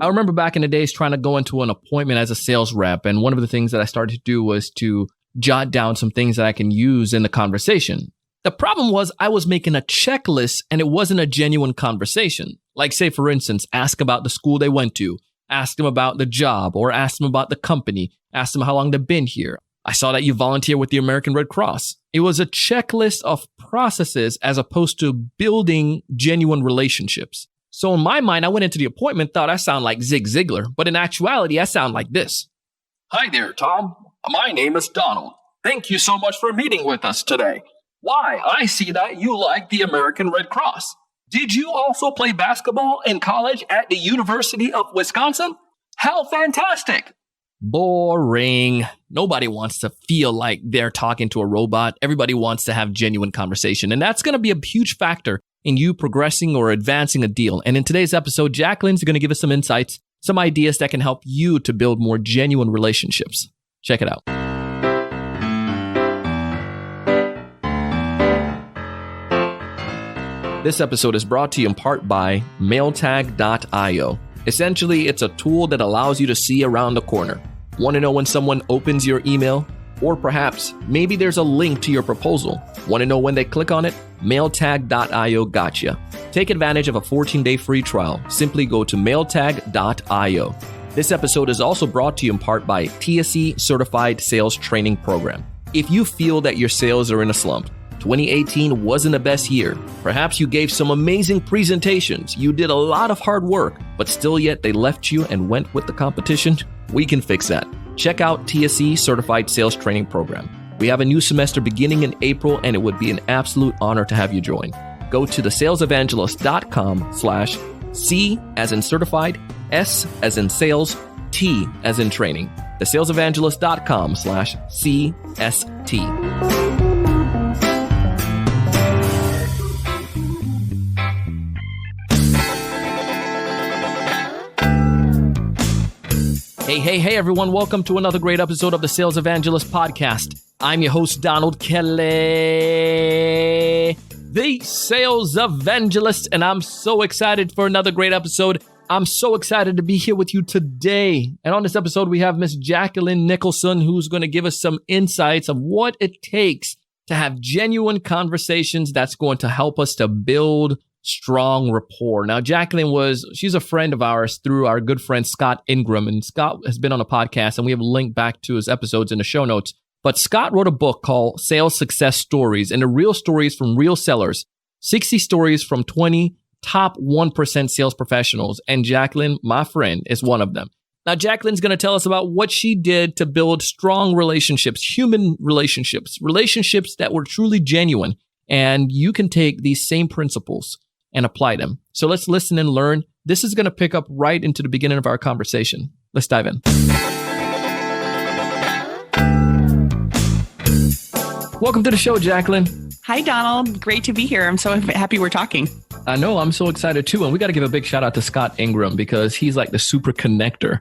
I remember back in the days trying to go into an appointment as a sales rep. And one of the things that I started to do was to jot down some things that I can use in the conversation. The problem was I was making a checklist and it wasn't a genuine conversation. Like say, for instance, ask about the school they went to, ask them about the job, or ask them about the company, ask them how long they've been here. I saw that you volunteer with the American Red Cross. It was a checklist of processes as opposed to building genuine relationships. So in my mind, I went into the appointment, thought I sound like Zig Ziglar, but in actuality, I sound like this. Hi there, Tom. My name is Donald. Thank you so much for meeting with us today. Why, I see that you like the American Red Cross. Did you also play basketball in college at the University of Wisconsin? How fantastic! Boring. Nobody wants to feel like they're talking to a robot. Everybody wants to have genuine conversation. And that's going to be a huge factor in you progressing or advancing a deal. And in today's episode, Jacqueline's going to give us some insights, some ideas that can help you to build more genuine relationships. Check it out. This episode is brought to you in part by mailtag.io. Essentially, it's a tool that allows you to see around the corner. Want to know when someone opens your email? Or perhaps maybe there's a link to your proposal. Want to know when they click on it? Mailtag.io gotcha. Take advantage of a 14-day free trial. Simply go to mailtag.io. This episode is also brought to you in part by TSE Certified Sales Training Program. If you feel that your sales are in a slump, 2018 wasn't the best year. Perhaps you gave some amazing presentations. You did a lot of hard work, but still yet they left you and went with the competition. We can fix that. Check out TSE Certified Sales Training Program. We have a new semester beginning in April, and it would be an absolute honor to have you join. Go to thesalesevangelist.com/C as in certified, S as in sales, T as in training. thesalesevangelist.com/CST. Hey, everyone. Welcome to another great episode of the Sales Evangelist podcast. I'm your host, Donald Kelly, the Sales Evangelist, and I'm so excited for another great episode. I'm so excited to be here with you today. And on this episode, we have Miss Jacquelyn Nicholson, who's going to give us some insights of what it takes to have genuine conversations that's going to help us to build strong rapport. Now, Jacquelyn she's a friend of ours through our good friend Scott Ingram, and Scott has been on a podcast, and we have a link back to his episodes in the show notes. But Scott wrote a book called Sales Success Stories, and the real stories from real sellers, 60 stories from 20 top 1% sales professionals. And Jacquelyn, my friend, is one of them. Now, Jacquelyn's going to tell us about what she did to build strong relationships, human relationships, relationships that were truly genuine. And you can take these same principles and apply them. So let's listen and learn. This is going to pick up right into the beginning of our conversation. Let's dive in. Welcome to the show, Jacquelyn. Hi, Donald. Great to be here. I'm so happy we're talking. I know. I'm so excited too. And we got to give a big shout out to Scott Ingram because he's like the super connector,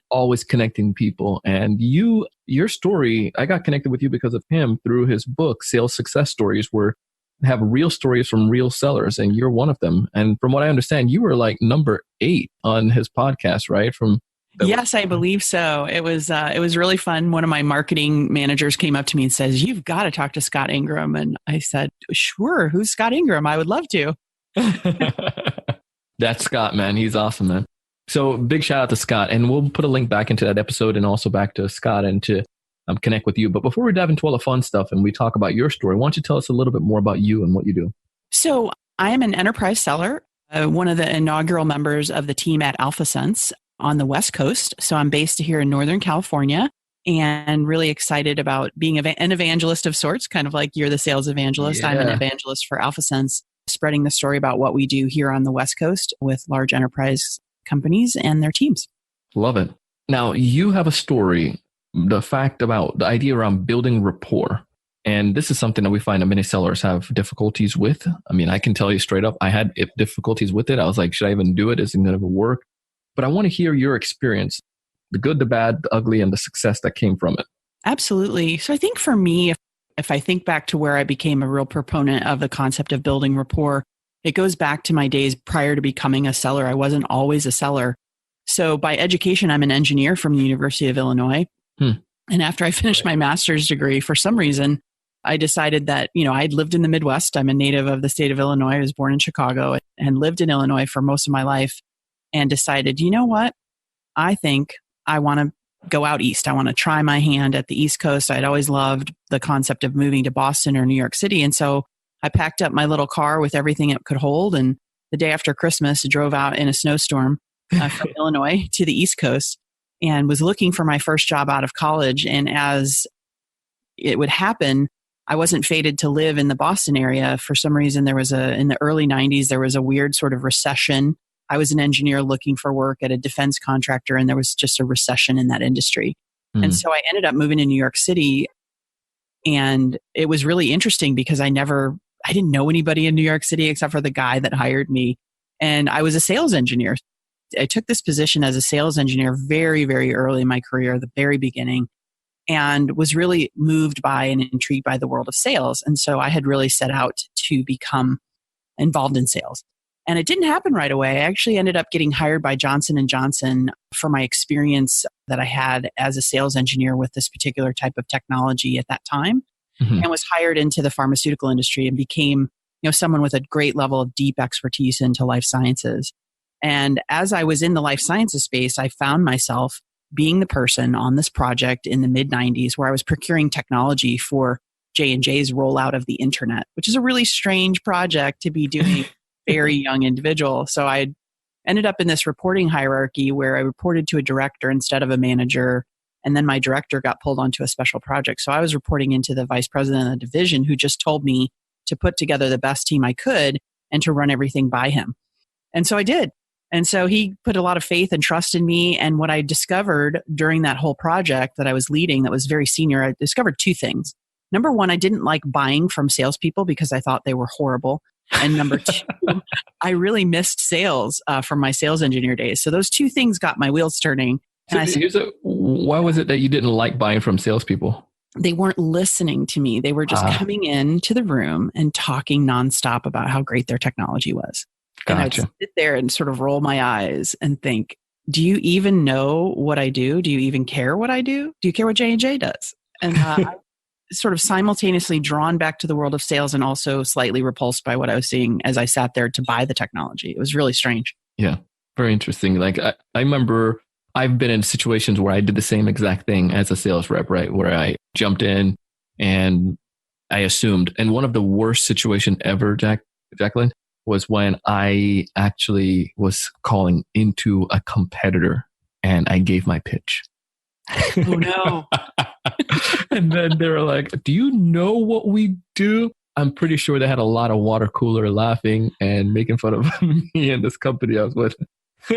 always connecting people. And your story, I got connected with you because of him through his book, Sales Success Stories, where have real stories from real sellers, and you're one of them. And from what I understand, you were like number 8 on his podcast, right? Yes, I believe so. It was really fun. One of my marketing managers came up to me and says, "You've got to talk to Scott Ingram." And I said, "Sure. Who's Scott Ingram? I would love to." That's Scott, man. He's awesome, man. So big shout out to Scott, and we'll put a link back into that episode and also back to Scott and to connect with you. But before we dive into all the fun stuff and we talk about your story, why don't you tell us a little bit more about you and what you do? So I am an enterprise seller, one of the inaugural members of the team at AlphaSense on the West Coast. So I'm based here in Northern California and really excited about being an evangelist of sorts, kind of like you're the sales evangelist. Yeah. I'm an evangelist for AlphaSense, spreading the story about what we do here on the West Coast with large enterprise companies and their teams. Love it. Now, you have a story, the idea around building rapport. And this is something that we find that many sellers have difficulties with. I mean, I can tell you straight up, I had difficulties with it. I was like, should I even do it? Is it going to work? But I want to hear your experience, the good, the bad, the ugly, and the success that came from it. Absolutely. So I think for me, if I think back to where I became a real proponent of the concept of building rapport, it goes back to my days prior to becoming a seller. I wasn't always a seller. So by education, I'm an engineer from the University of Illinois. And after I finished my master's degree, for some reason, I decided that, I'd lived in the Midwest. I'm a native of the state of Illinois. I was born in Chicago and lived in Illinois for most of my life, and decided, you know what? I think I want to go out east. I want to try my hand at the East Coast. I'd always loved the concept of moving to Boston or New York City. And so I packed up my little car with everything it could hold. And the day after Christmas, drove out in a snowstorm from Illinois to the East Coast, and was looking for my first job out of college. And as it would happen, I wasn't fated to live in the Boston area. For some reason, in the early 90s, there was a weird sort of recession. I was an engineer looking for work at a defense contractor, and there was just a recession in that industry. And so I ended up moving to New York City. And it was really interesting because I didn't know anybody in New York City except for the guy that hired me. And I was a sales engineer. I took this position as a sales engineer very, very early in my career, the very beginning, and was really moved by and intrigued by the world of sales. And so I had really set out to become involved in sales. And it didn't happen right away. I actually ended up getting hired by Johnson & Johnson for my experience that I had as a sales engineer with this particular type of technology at that time, and was hired into the pharmaceutical industry and became, someone with a great level of deep expertise into life sciences. And as I was in the life sciences space, I found myself being the person on this project in the mid 90s where I was procuring technology for J&J's rollout of the internet, which is a really strange project to be doing. Very young individual. So I ended up in this reporting hierarchy where I reported to a director instead of a manager. And then my director got pulled onto a special project. So I was reporting into the vice president of the division, who just told me to put together the best team I could and to run everything by him. And so I did. And so he put a lot of faith and trust in me. And what I discovered during that whole project that I was leading, that was very senior, I discovered two things. Number one, I didn't like buying from salespeople because I thought they were horrible. And number two, I really missed sales from my sales engineer days. So those two things got my wheels turning. And why was it that you didn't like buying from salespeople? They weren't listening to me. They were just coming into the room and talking nonstop about how great their technology was. Gotcha. And I'd sit there and sort of roll my eyes and think, do you even know what I do? Do you even care what I do? Do you care what J&J does? And I sort of simultaneously drawn back to the world of sales and also slightly repulsed by what I was seeing as I sat there to buy the technology. It was really strange. Yeah, very interesting. Like I remember I've been in situations where I did the same exact thing as a sales rep, right? Where I jumped in and I assumed. And one of the worst situations ever, Jacqueline, was when I actually was calling into a competitor and I gave my pitch. Oh no. And then they were like, do you know what we do? I'm pretty sure they had a lot of water cooler laughing and making fun of me and this company I was with.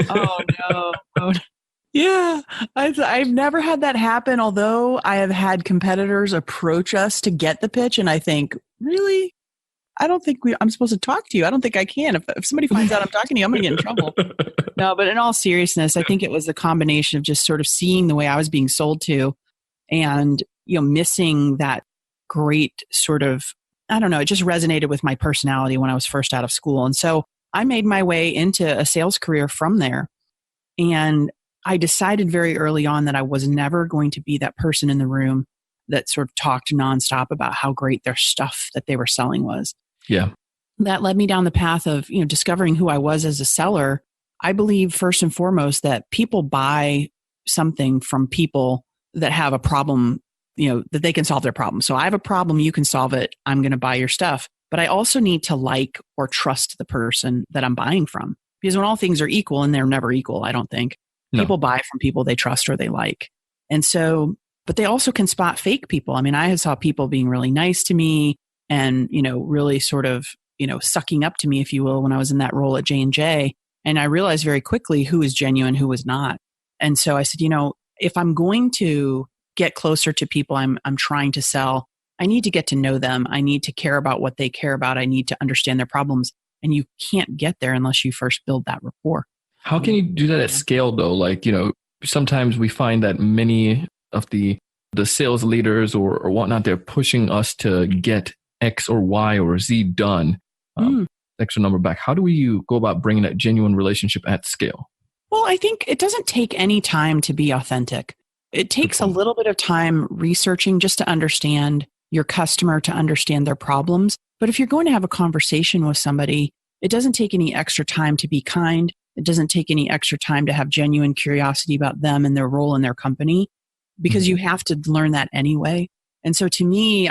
Oh no. Oh, yeah. I've never had that happen, although I have had competitors approach us to get the pitch. And I think, really? I don't think I'm supposed to talk to you. I don't think I can. If somebody finds out I'm talking to you, I'm going to get in trouble. No, but in all seriousness, I think it was a combination of just sort of seeing the way I was being sold to and, missing that great sort of, I don't know, it just resonated with my personality when I was first out of school. And so I made my way into a sales career from there. And I decided very early on that I was never going to be that person in the room that sort of talked nonstop about how great their stuff that they were selling was. Yeah. That led me down the path of, discovering who I was as a seller. I believe first and foremost that people buy something from people that have a problem, that they can solve their problem. So I have a problem, you can solve it. I'm going to buy your stuff. But I also need to like or trust the person that I'm buying from. Because when all things are equal, and they're never equal, I don't think, people buy from people they trust or they like. And so, but they also can spot fake people. I mean, I saw people being really nice to me and, really sort of, sucking up to me, if you will, when I was in that role at J&J. And I realized very quickly who was genuine, who was not. And so I said, if I'm going to get closer to people I'm trying to sell, I need to get to know them. I need to care about what they care about. I need to understand their problems. And you can't get there unless you first build that rapport. How can you do that at scale though? Like, sometimes we find that many of the sales leaders or whatnot, they're pushing us to get X or Y or Z done, extra number back. How do you go about bringing that genuine relationship at scale? Well, I think it doesn't take any time to be authentic. It takes a little bit of time researching just to understand your customer, to understand their problems. But if you're going to have a conversation with somebody, it doesn't take any extra time to be kind. It doesn't take any extra time to have genuine curiosity about them and their role in their company, because you have to learn that anyway. And so to me,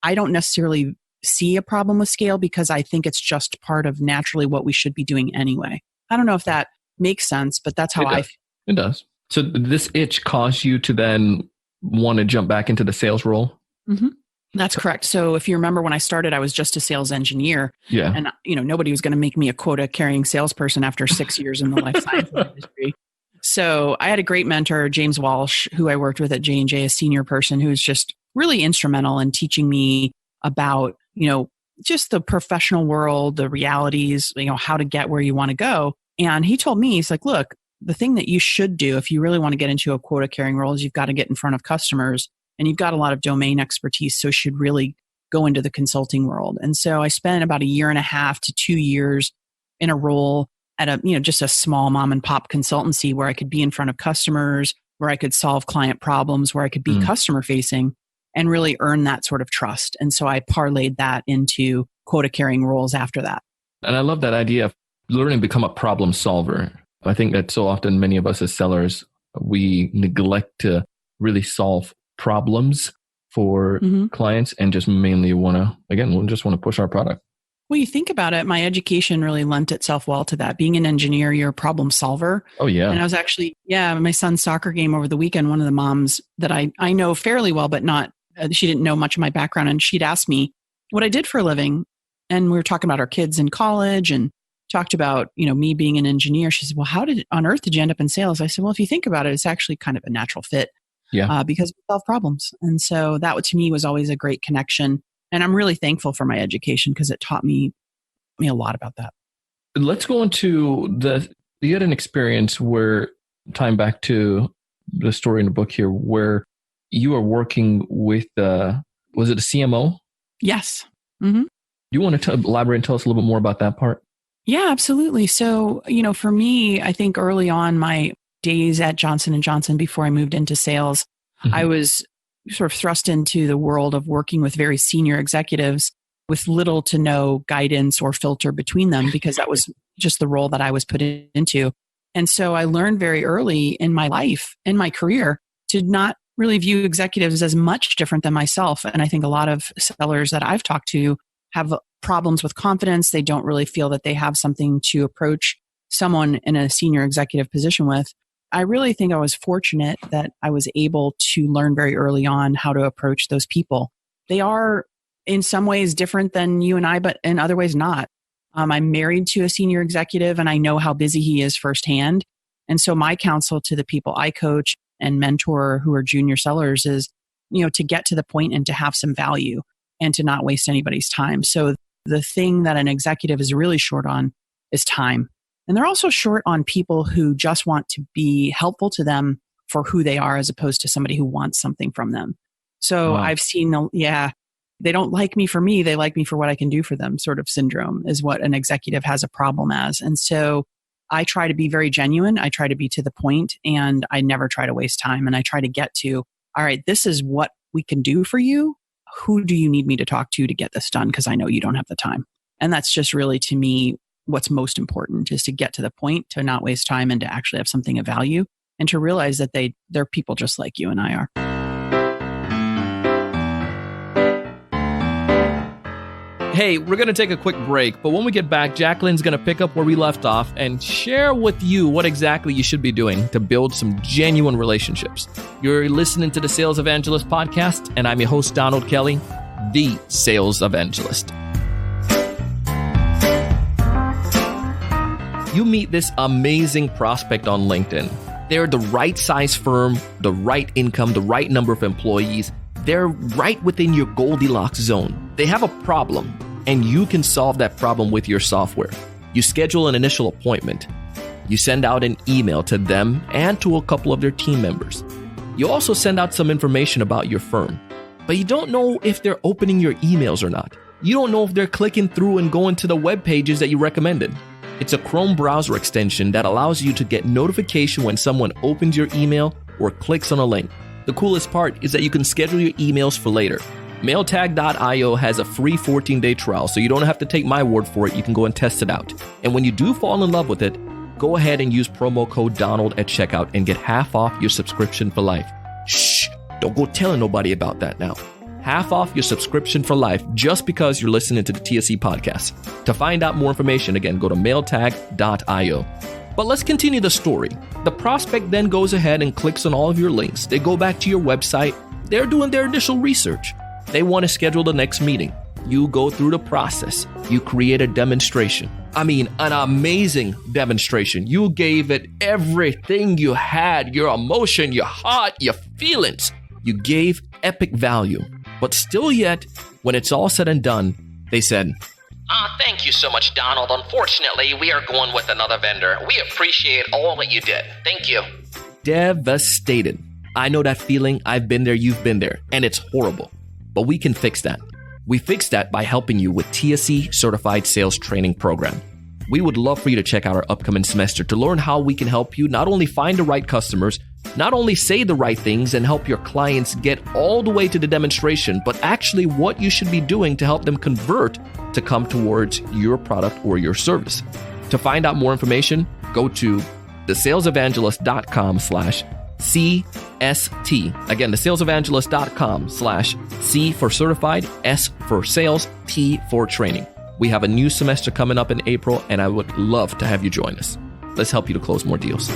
I don't necessarily see a problem with scale because I think it's just part of naturally what we should be doing anyway. I don't know if that makes sense, but that's how I feel. It does. So this itch caused you to then want to jump back into the sales role? Mm-hmm. That's correct. So if you remember when I started, I was just a sales engineer. Yeah. And nobody was going to make me a quota carrying salesperson after 6 years in the life sciences industry. So I had a great mentor, James Walsh, who I worked with at J&J, a senior person who was just really instrumental in teaching me about, just the professional world, the realities, how to get where you want to go. And he told me, he's like, look, the thing that you should do if you really want to get into a quota carrying role is you've got to get in front of customers, and you've got a lot of domain expertise. So you should really go into the consulting world. And so I spent about 1.5 to 2 years in a role at just a small mom and pop consultancy where I could be in front of customers, where I could solve client problems, where I could be customer facing and really earn that sort of trust. And so I parlayed that into quota carrying roles after that. And I love that idea of learning to become a problem solver. I think that so often many of us as sellers, we neglect to really solve problems for clients and just mainly we just want to push our product. Well, you think about it, my education really lent itself well to that. Being an engineer, you're a problem solver. Oh, yeah. And I was actually, my son's soccer game over the weekend, one of the moms that I know fairly well, but not, she didn't know much of my background. And she'd asked me what I did for a living. And we were talking about our kids in college and talked about, me being an engineer. She said, well, how on earth did you end up in sales? I said, well, if you think about it, it's actually kind of a natural fit. Yeah. Because we solve problems. And so that to me was always a great connection. And I'm really thankful for my education because it taught me a lot about that. Let's go into you had an experience where, time back to the story in the book here, where you are working with, was it a CMO? Yes. Mm-hmm. Do you want to elaborate and tell us a little bit more about that part? Yeah, absolutely. So, for me, I think early on my days at Johnson & Johnson before I moved into sales, I was sort of thrust into the world of working with very senior executives with little to no guidance or filter between them because that was just the role that I was put into. And so I learned very early in my life, in my career, to not really view executives as much different than myself. And I think a lot of sellers that I've talked to have problems with confidence. They don't really feel that they have something to approach someone in a senior executive position with. I really think I was fortunate that I was able to learn very early on how to approach those people. They are in some ways different than you and I, but in other ways not. I'm married to a senior executive and I know how busy he is firsthand. And so my counsel to the people I coach and mentor who are junior sellers is, to get to the point and to have some value and to not waste anybody's time. So the thing that an executive is really short on is time. And they're also short on people who just want to be helpful to them for who they are as opposed to somebody who wants something from them. So I've seen, they don't like me for me. They like me for what I can do for them sort of syndrome is what an executive has a problem as. And so I try to be very genuine. I try to be to the point and I never try to waste time. And I try to get to, all right, this is what we can do for you. Who do you need me to talk to get this done? Because I know you don't have the time. And that's just really, to me, what's most important is to get to the point, to not waste time and to actually have something of value and to realize that they're people just like you and I are. Hey, we're going to take a quick break, but when we get back, Jacqueline's going to pick up where we left off and share with you what exactly you should be doing to build some genuine relationships. You're listening to the Sales Evangelist podcast, and I'm your host, Donald Kelly, the Sales Evangelist. You meet this amazing prospect on LinkedIn. They're the right size firm, the right income, the right number of employees. They're right within your Goldilocks zone. They have a problem, and you can solve that problem with your software. You schedule an initial appointment. You send out an email to them and to a couple of their team members. You also send out some information about your firm, but you don't know if they're opening your emails or not. You don't know if they're clicking through and going to the web pages that you recommended. It's a Chrome browser extension that allows you to get notification when someone opens your email or clicks on a link. The coolest part is that you can schedule your emails for later. Mailtag.io has a free 14-day trial, so you don't have to take my word for it. You can go and test it out. And when you do fall in love with it, go ahead and use promo code Donald at checkout and get half off your subscription for life. Shh, don't go telling nobody about that now. Half off your subscription for life just because you're listening to the TSE podcast. To find out more information, again, go to mailtag.io. But let's continue the story. The prospect then goes ahead and clicks on all of your links. They go back to your website. They're doing their initial research. They want to schedule the next meeting. You go through the process. You create a demonstration. I mean, an amazing demonstration. You gave it everything you had, your emotion, your heart, your feelings. You gave epic value. But still yet, when it's all said and done, they said, Thank you so much, Donald. Unfortunately, we are going with another vendor. We appreciate all that you did. Thank you. Devastated. I know that feeling. I've been there. You've been there. And it's horrible. But we can fix that. We fix that by helping you with TSE Certified Sales Training Program. We would love for you to check out our upcoming semester to learn how we can help you not only find the right customers, not only say the right things and help your clients get all the way to the demonstration, but actually what you should be doing to help them convert to come towards your product or your service. To find out more information, go to thesalesevangelist.com/CST. Again, thesalesevangelist.com/C for certified, S for sales, T for training. We have a new semester coming up in April, and I would love to have you join us. Let's help you to close more deals.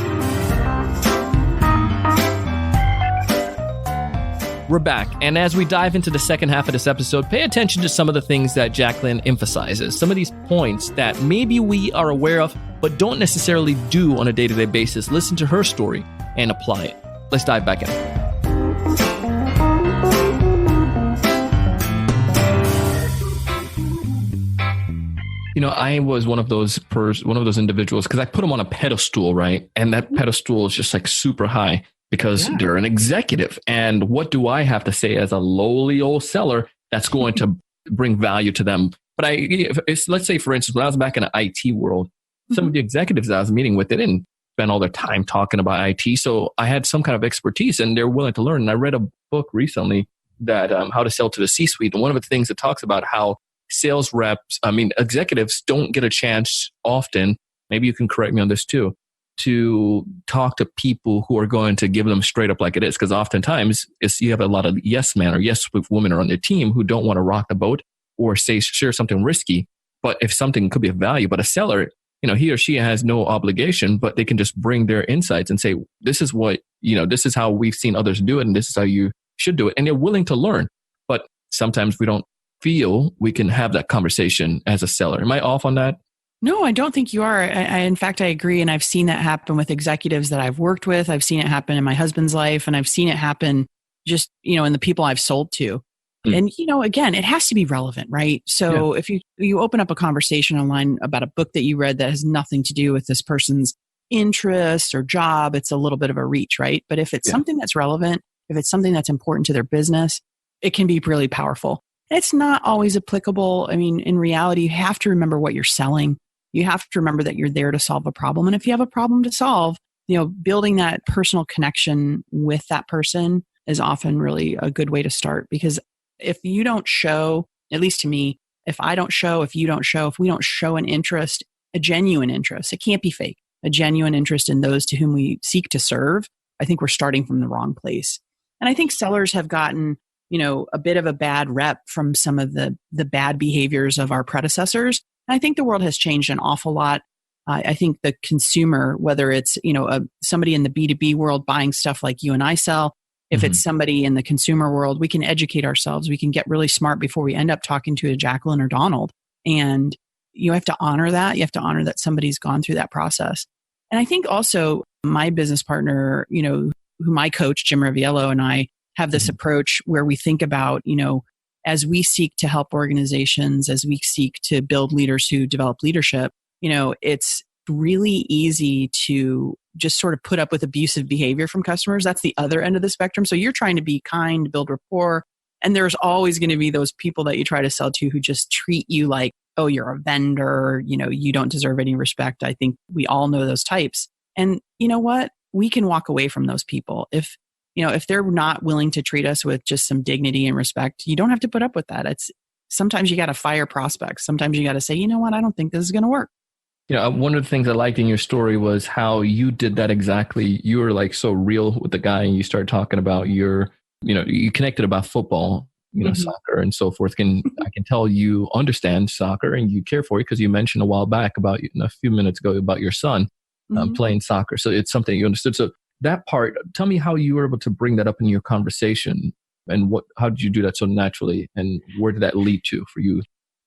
We're back, and as we dive into the second half of this episode, pay attention to some of the things that Jacquelyn emphasizes, some of these points that maybe we are aware of, but don't necessarily do on a day-to-day basis. Listen to her story and apply it. Let's dive back in. You know, I was one of those individuals because I put them on a pedestal, right? And that pedestal is just like super high because they're an executive. And what do I have to say as a lowly old seller that's going to bring value to them? But let's say, for instance, when I was back in the IT world, some of the executives I was meeting with, they didn't spend all their time talking about IT. So I had some kind of expertise and they're willing to learn. And I read a book recently that How to Sell to the C-Suite. And one of the things that talks about how executives don't get a chance often, maybe you can correct me on this too, to talk to people who are going to give them straight up like it is. Because oftentimes you have a lot of yes men or yes women are on their team who don't want to rock the boat or share something risky. But if something could be of value, but a seller, you know, he or she has no obligation, but they can just bring their insights and say, this is what, this is how we've seen others do it. And this is how you should do it. And they're willing to learn. But sometimes we don't feel we can have that conversation as a seller. Am I off on that? No, I don't think you are. In fact, I agree. And I've seen that happen with executives that I've worked with. I've seen it happen in my husband's life. And I've seen it happen just, in the people I've sold to. And, again, it has to be relevant, right? So if you open up a conversation online about a book that you read that has nothing to do with this person's interests or job, it's a little bit of a reach, right? But if it's something that's relevant, if it's something that's important to their business, it can be really powerful. It's not always applicable. I mean, in reality, you have to remember what you're selling. You have to remember that you're there to solve a problem. And if you have a problem to solve, building that personal connection with that person is often really a good way to start. Because if you don't show, at least to me, if I don't show, if you don't show, if we don't show an interest, a genuine interest, it can't be fake, a genuine interest in those to whom we seek to serve, I think we're starting from the wrong place. And I think sellers have gotten a bit of a bad rep from some of the bad behaviors of our predecessors. And I think the world has changed an awful lot. I think the consumer, whether it's, somebody in the B2B world buying stuff like you and I sell, if it's somebody in the consumer world, we can educate ourselves. We can get really smart before we end up talking to a Jacquelyn or Donald. And you have to honor that. You have to honor that somebody's gone through that process. And I think also my business partner, whom I coach, Jim Riviello, and I have this approach where we think about, as we seek to help organizations, as we seek to build leaders who develop leadership, it's really easy to just sort of put up with abusive behavior from customers. That's the other end of the spectrum. So you're trying to be kind, build rapport, and there's always going to be those people that you try to sell to who just treat you like oh, you're a vendor, you don't deserve any respect. I think we all know those types. And you know what? We can walk away from those people. If they're not willing to treat us with just some dignity and respect, you don't have to put up with that. Sometimes you got to fire prospects. Sometimes you got to say, you know what? I don't think this is going to work. One of the things I liked in your story was how you did that exactly. You were like so real with the guy, and you started talking about you connected about football, soccer and so forth. I can tell you understand soccer and you care for it, because you mentioned a while back a few minutes ago about your son playing soccer. So it's something you understood. So that part, tell me how you were able to bring that up in your conversation, and how did you do that so naturally, and where did that lead to for you?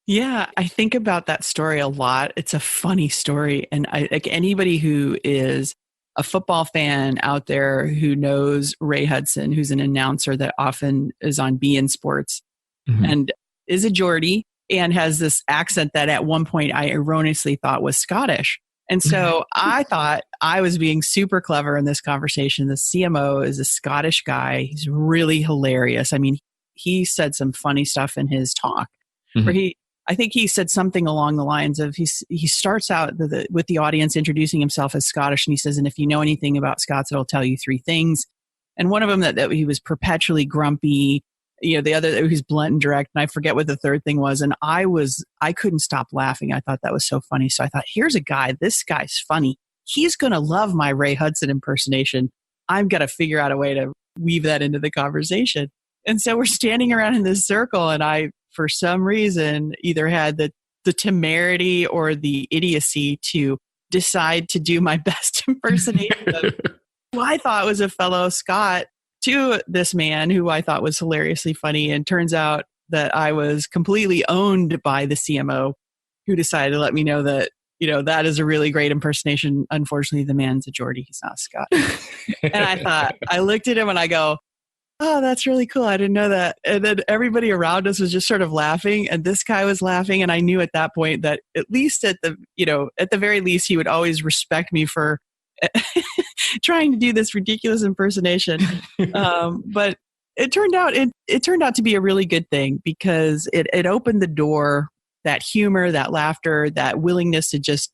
Yeah, I think about that story a lot. It's a funny story. And like anybody who is a football fan out there who knows Ray Hudson, who's an announcer that often is on beIN Sports and is a Geordie and has this accent that at one point I erroneously thought was Scottish. And so I thought I was being super clever in this conversation. The CMO is a Scottish guy. He's really hilarious. I mean, he said some funny stuff in his talk where I think he said something along the lines of he starts out with the audience introducing himself as Scottish, and he says, and if you know anything about Scots, it'll tell you three things. And one of them that he was perpetually grumpy, the other that he was blunt and direct, and I forget what the third thing was. And I couldn't stop laughing. I thought that was so funny. So I thought, here's a guy, this guy's funny. He's going to love my Ray Hudson impersonation. I'm going to figure out a way to weave that into the conversation. And so we're standing around in this circle, and I, for some reason, either had the temerity or the idiocy to decide to do my best impersonation of who I thought was a fellow Scot to this man who I thought was hilariously funny. And turns out that I was completely owned by the CMO, who decided to let me know that, that is a really great impersonation. Unfortunately, the man's a Geordie. He's not a Scot. And I looked at him and I go, oh, that's really cool. I didn't know that. And then everybody around us was just sort of laughing, and this guy was laughing. And I knew at that point that at least at the very least, he would always respect me for trying to do this ridiculous impersonation. But it turned out to be a really good thing, because it opened the door. That humor, that laughter, that willingness to just,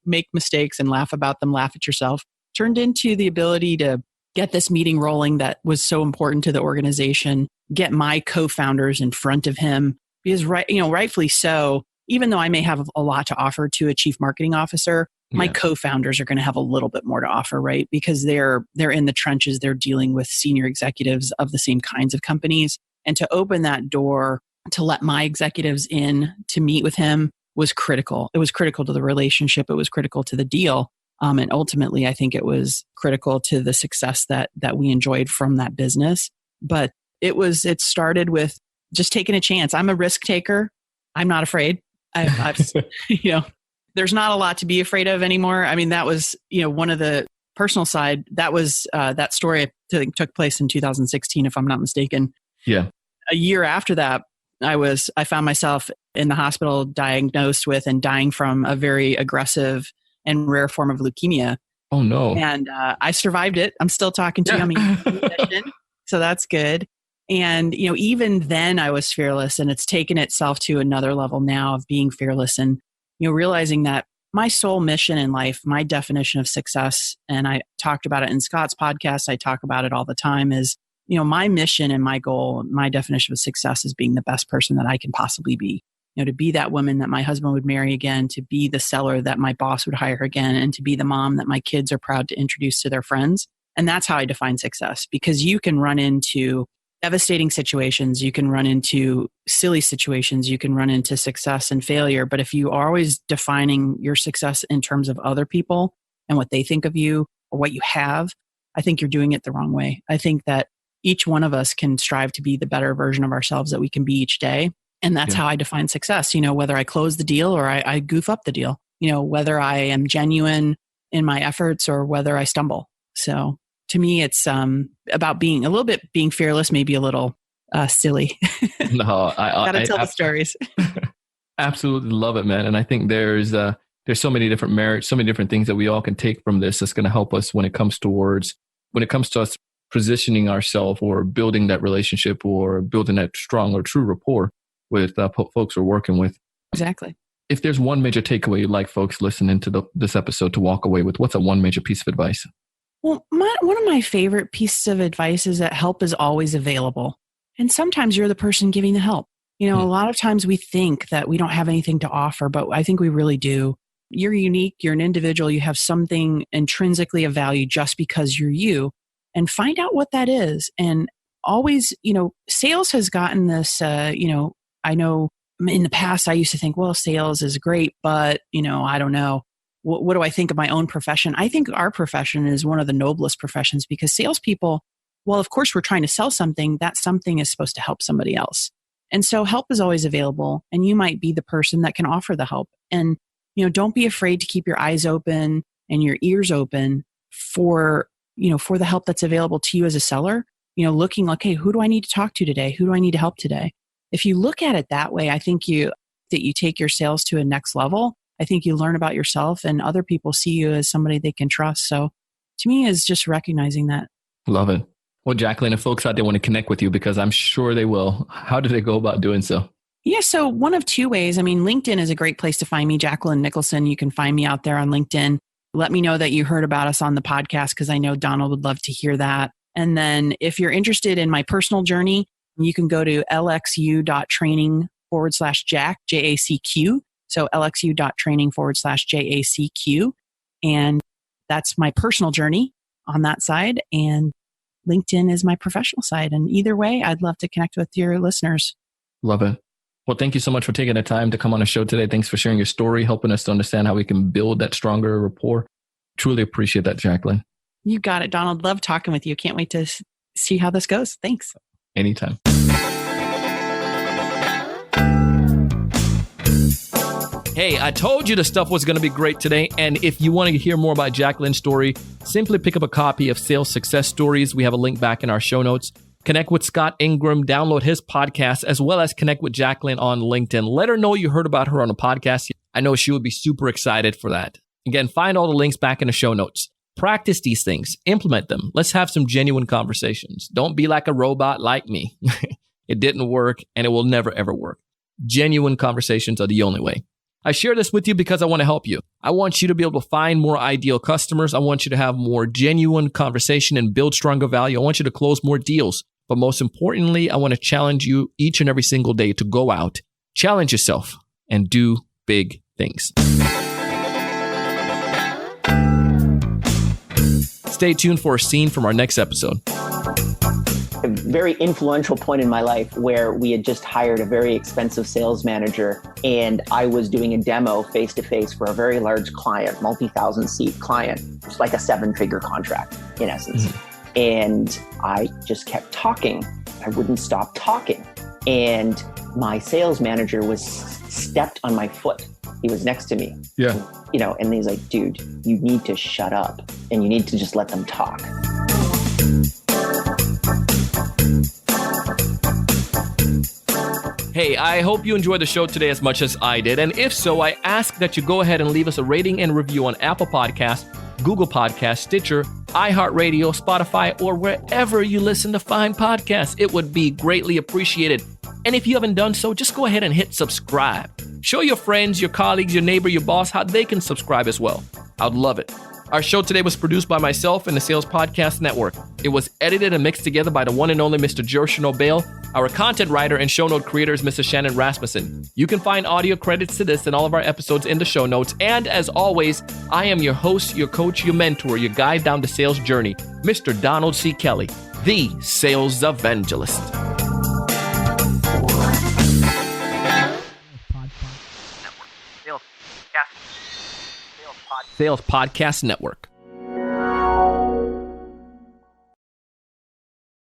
make mistakes and laugh about them, laugh at yourself, turned into the ability to get this meeting rolling that was so important to the organization, get my co-founders in front of him, because rightfully so, even though I may have a lot to offer to a chief marketing officer, my co-founders are going to have a little bit more to offer, right? Because they're in the trenches, they're dealing with senior executives of the same kinds of companies. And to open that door to let my executives in to meet with him was critical. It was critical to the relationship. It was critical to the deal. And ultimately, I think it was critical to the success that we enjoyed from that business. But it started with just taking a chance. I'm a risk taker. I'm not afraid. I've there's not a lot to be afraid of anymore. I mean, that was, one of the personal side. That was that story I think took place in 2016, if I'm not mistaken. Yeah. A year after that, I found myself in the hospital diagnosed with and dying from a very aggressive and rare form of leukemia. Oh no. And I survived it. I'm still talking to you. I'm in session, so that's good. And, even then I was fearless, and it's taken itself to another level now of being fearless and, realizing that my sole mission in life, my definition of success, and I talked about it in Scott's podcast, I talk about it all the time, is, my mission and my goal, my definition of success is being the best person that I can possibly be. To be that woman that my husband would marry again, to be the seller that my boss would hire again, and to be the mom that my kids are proud to introduce to their friends. And that's how I define success, because you can run into devastating situations, you can run into silly situations, you can run into success and failure. But if you are always defining your success in terms of other people and what they think of you or what you have, I think you're doing it the wrong way. I think that each one of us can strive to be the better version of ourselves that we can be each day. And that's how I define success, whether I close the deal or I goof up the deal, whether I am genuine in my efforts or whether I stumble. So to me, it's about being fearless, maybe a little silly. No, I gotta tell the stories. Absolutely love it, man. And I think there's so many different merits, so many different things that we all can take from this that's going to help us when it comes to us positioning ourselves or building that relationship or building that strong or true rapport with folks we're working with. Exactly. If there's one major takeaway you'd like folks listening to this episode to walk away with, what's that one major piece of advice? Well, one of my favorite pieces of advice is that help is always available. And sometimes you're the person giving the help. A lot of times we think that we don't have anything to offer, but I think we really do. You're unique. You're an individual. You have something intrinsically of value just because you're you. And find out what that is. And always, sales has gotten this, I know in the past I used to think, well, sales is great, but, I don't know. What do I think of my own profession? I think our profession is one of the noblest professions because salespeople, well, of course, we're trying to sell something. That something is supposed to help somebody else. And so help is always available. And you might be the person that can offer the help. And, don't be afraid to keep your eyes open and your ears open for the help that's available to you as a seller. Looking like, hey, who do I need to talk to today? Who do I need to help today? If you look at it that way, I think you take your sales to a next level. I think you learn about yourself and other people see you as somebody they can trust. So to me, is just recognizing that. Love it. Well, Jacqueline, if folks out there want to connect with you, because I'm sure they will, how do they go about doing so? Yeah, so one of two ways. LinkedIn is a great place to find me, Jacquelyn Nicholson. You can find me out there on LinkedIn. Let me know that you heard about us on the podcast because I know Donald would love to hear that. And then if you're interested in my personal journey, you can go to lxu.training/Jack, JACQ. So lxu.training/JACQ. And that's my personal journey on that side. And LinkedIn is my professional side. And either way, I'd love to connect with your listeners. Love it. Well, thank you so much for taking the time to come on the show today. Thanks for sharing your story, helping us to understand how we can build that stronger rapport. Truly appreciate that, Jacqueline. You got it, Donald. Love talking with you. Can't wait to see how this goes. Thanks. Anytime. Hey, I told you the stuff was going to be great today. And if you want to hear more about Jacqueline's story, simply pick up a copy of Sales Success Stories. We have a link back in our show notes. Connect with Scott Ingram, download his podcast, as well as connect with Jacqueline on LinkedIn. Let her know you heard about her on the podcast. I know she would be super excited for that. Again, find all the links back in the show notes. Practice these things. Implement them. Let's have some genuine conversations. Don't be like a robot like me. It didn't work, and it will never, ever work. Genuine conversations are the only way. I share this with you because I want to help you. I want you to be able to find more ideal customers. I want you to have more genuine conversation and build stronger value. I want you to close more deals. But most importantly, I want to challenge you each and every single day to go out, challenge yourself, and do big things. Stay tuned for a scene from our next episode. A very influential point in my life where we had just hired a very expensive sales manager, and I was doing a demo face-to-face for a very large client, multi-thousand seat client. It's like a 7-figure contract in essence. Mm-hmm. And I just kept talking. I wouldn't stop talking. And my sales manager stepped on my foot. He was next to me. Yeah. And he's like, dude, you need to shut up and you need to just let them talk. Hey, I hope you enjoyed the show today as much as I did. And if so, I ask that you go ahead and leave us a rating and review on Apple Podcasts, Google Podcasts, Stitcher, iHeartRadio, Spotify, or wherever you listen to fine podcasts. It would be greatly appreciated. And if you haven't done so, just go ahead and hit subscribe. Show your friends, your colleagues, your neighbor, your boss how they can subscribe as well. I'd love it. Our show today was produced by myself and the Sales Podcast Network. It was edited and mixed together by the one and only Mr. Jershon O'Bale. Our content writer and show note creator is Mrs. Shannon Rasmussen. You can find audio credits to this and all of our episodes in the show notes. And as always, I am your host, your coach, your mentor, your guide down the sales journey, Mr. Donald C. Kelly, the Sales Evangelist. Sales Podcast Network.